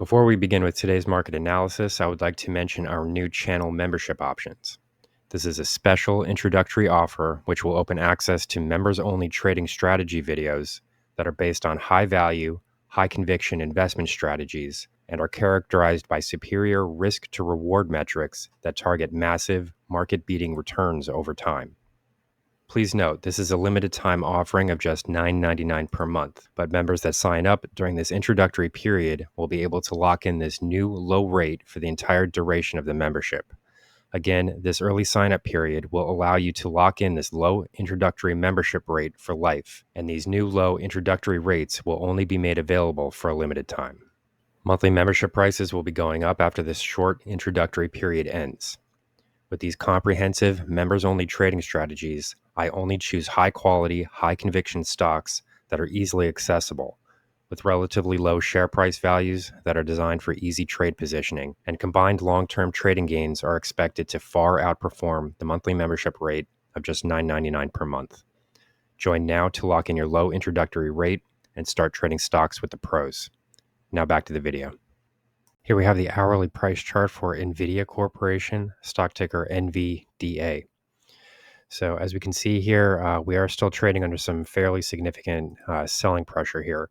Before we begin with today's market analysis, I would like to mention our new channel membership options. This is a special introductory offer which will open access to members-only trading strategy videos that are based on high-value, high-conviction investment strategies and are characterized by superior risk-to-reward metrics that target massive, market-beating returns over time. Please note, this is a limited time offering of just $9.99 per month, but members that sign up during this introductory period will be able to lock in this new low rate for the entire duration of the membership. Again, this early sign-up period will allow you to lock in this low introductory membership rate for life, and these new low introductory rates will only be made available for a limited time. Monthly membership prices will be going up after this short introductory period ends. With these comprehensive, members-only trading strategies, I only choose high-quality, high-conviction stocks that are easily accessible, with relatively low share price values that are designed for easy trade positioning, and combined long-term trading gains are expected to far outperform the monthly membership rate of just $9.99 per month. Join now to lock in your low introductory rate and start trading stocks with the pros. Now back to the video. Here we have the hourly price chart for NVIDIA Corporation, stock ticker NVDA. So as we can see here, we are still trading under some fairly significant selling pressure here.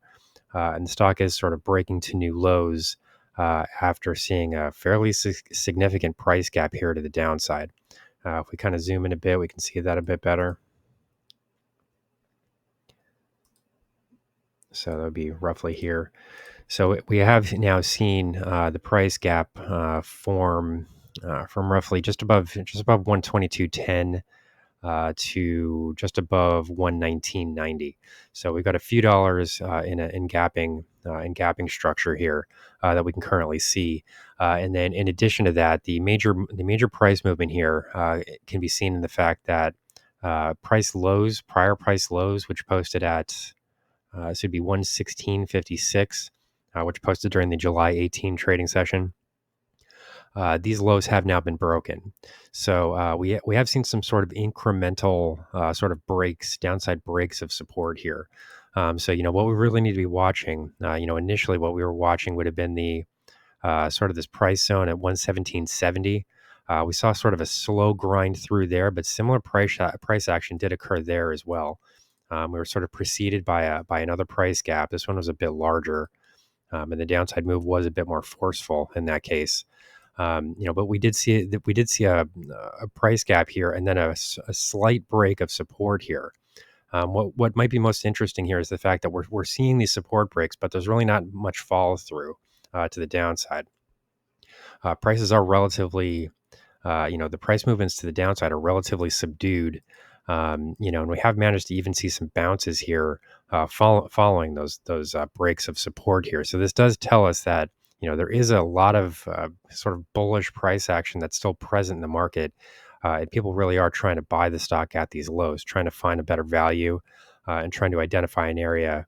And the stock is sort of breaking to new lows after seeing a fairly significant price gap here to the downside. If we kind of zoom in a bit, we can see that a bit better. So that would be roughly here. So we have now seen the price gap form from roughly just above 122.10 to just above 119.90. So we've got a few dollars in gapping structure here that we can currently see. And then in addition to that, the major price movement here can be seen in the fact that prior price lows, which posted at this would be 116.56, which posted during the July 18 trading session. These lows have now been broken. So we have seen some sort of incremental sort of downside breaks of support here. So, what we really need to be watching, initially what we were watching would have been the sort of this price zone at 117.70. We saw sort of a slow grind through there, but similar price action did occur there as well. We were sort of preceded by another price gap. This one was a bit larger, and the downside move was a bit more forceful in that case. But we did see a price gap here, and then a slight break of support here. What might be most interesting here is the fact that we're seeing these support breaks, but there's really not much follow through to the downside. Prices are relatively, the price movements to the downside are relatively subdued. And we have managed to even see some bounces here following those breaks of support here. So this does tell us that there is a lot of sort of bullish price action that's still present in the market, and people really are trying to buy the stock at these lows, trying to find a better value, and trying to identify an area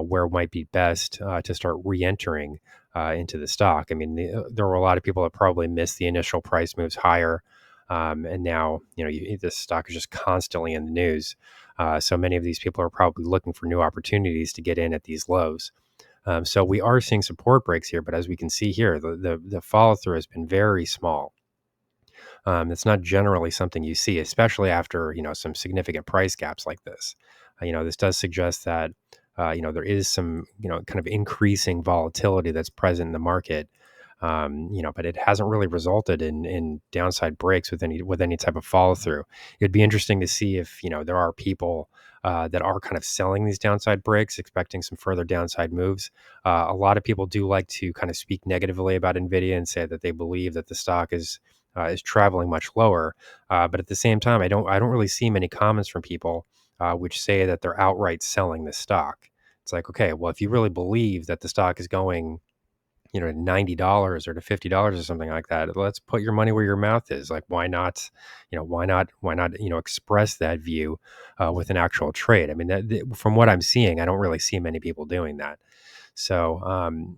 where it might be best to start re-entering into the stock. I mean, there were a lot of people that probably missed the initial price moves higher. And now, this stock is just constantly in the news. So many of these people are probably looking for new opportunities to get in at these lows. So we are seeing support breaks here, but as we can see here, the follow through has been very small. It's not generally something you see, especially after some significant price gaps like this. This does suggest that there is some kind of increasing volatility that's present in the market. But it hasn't really resulted in downside breaks with any type of follow through. It'd be interesting to see if there are people that are kind of selling these downside breaks, expecting some further downside moves. A lot of people do like to kind of speak negatively about NVIDIA and say that they believe that the stock is traveling much lower. But at the same time, I don't really see many comments from people which say that they're outright selling the stock. It's like, okay, well, if you really believe that the stock is going to $90 or to $50 or something like that, let's put your money where your mouth is. Like, why not express that view with an actual trade? I mean, from what I'm seeing, I don't really see many people doing that. So,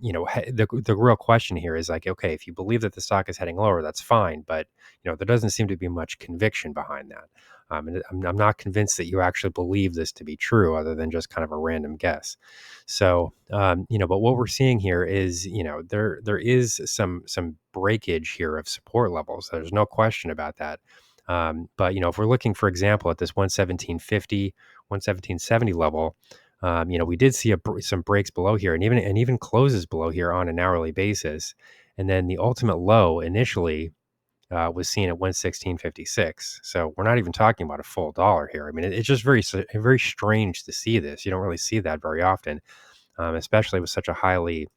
the real question here is like, okay, if you believe that the stock is heading lower, that's fine, but there doesn't seem to be much conviction behind that. And I'm not convinced that you actually believe this to be true, other than just kind of a random guess. So, but what we're seeing here is, there is some breakage here of support levels. There's no question about that. But if we're looking, for example, at this 117.50, 117.70 level, we did see some breaks below here, and even closes below here on an hourly basis. And then the ultimate low initially was seen at 116.56. So we're not even talking about a full dollar here. I mean, it's just very strange to see this. You don't really see that very often, especially with such a highly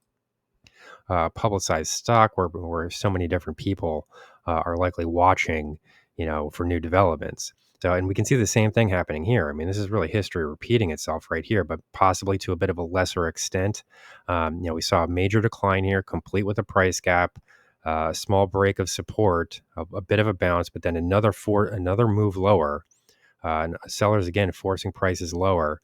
publicized stock where so many different people are likely watching, for new developments. So, and we can see the same thing happening here. I mean, this is really history repeating itself right here, but possibly to a bit of a lesser extent. We saw a major decline here, complete with a price gap, a small break of support, a bit of a bounce, but then another move lower. And sellers again forcing prices lower,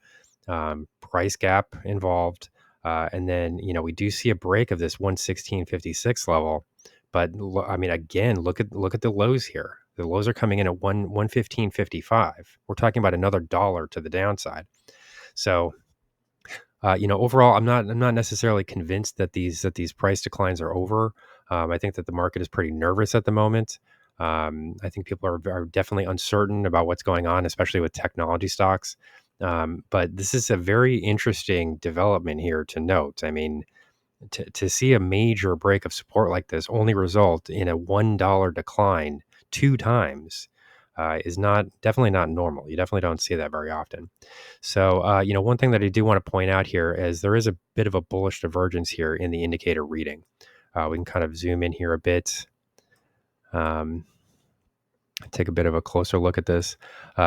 price gap involved, and then we do see a break of this 116.56 level. But I mean, again, look at the lows here. The lows are coming in at 115.55. We're talking about another dollar to the downside. So overall, I'm not necessarily convinced that these price declines are over. I think that the market is pretty nervous at the moment. I think people are definitely uncertain about what's going on, especially with technology stocks. But this is a very interesting development here to note. I mean, to see a major break of support like this only result in a $1 decline two times is definitely not normal. You definitely don't see that very often. So, one thing that I do want to point out here is there is a bit of a bullish divergence here in the indicator reading. We can kind of zoom in here a bit. Take a bit of a closer look at this.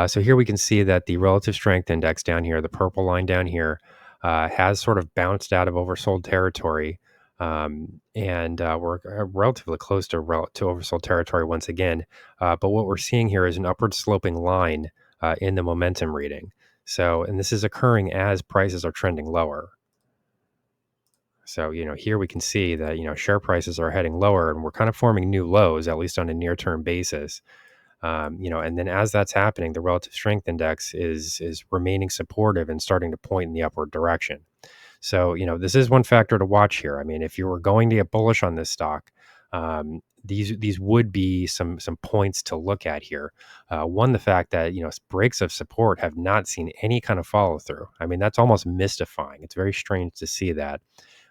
So here we can see that the relative strength index down here, the purple line down here, has sort of bounced out of oversold territory. And we're relatively close to oversold territory once again. But what we're seeing here is an upward sloping line in the momentum reading. So, and this is occurring as prices are trending lower. So, here we can see that, share prices are heading lower and we're kind of forming new lows, at least on a near-term basis. And then as that's happening, the relative strength index is remaining supportive and starting to point in the upward direction. So, this is one factor to watch here. I mean, if you were going to get bullish on this stock, these would be some points to look at here. One, the fact that breaks of support have not seen any kind of follow through. I mean, that's almost mystifying. It's very strange to see that.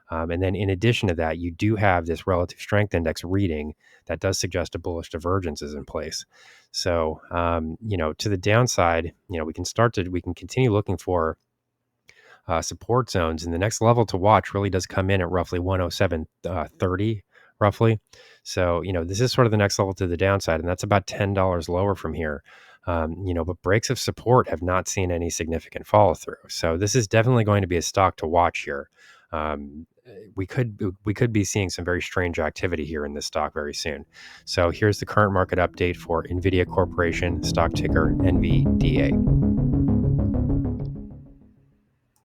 And then in addition to that, you do have this relative strength index reading that does suggest a bullish divergence is in place. So, to the downside, we can continue looking for support zones. And the next level to watch really does come in at roughly 107.30, roughly. So, this is sort of the next level to the downside, and that's about $10 lower from here. But breaks of support have not seen any significant follow through. So this is definitely going to be a stock to watch here. We could be seeing some very strange activity here in this stock very soon. So here's the current market update for NVIDIA Corporation, stock ticker NVDA.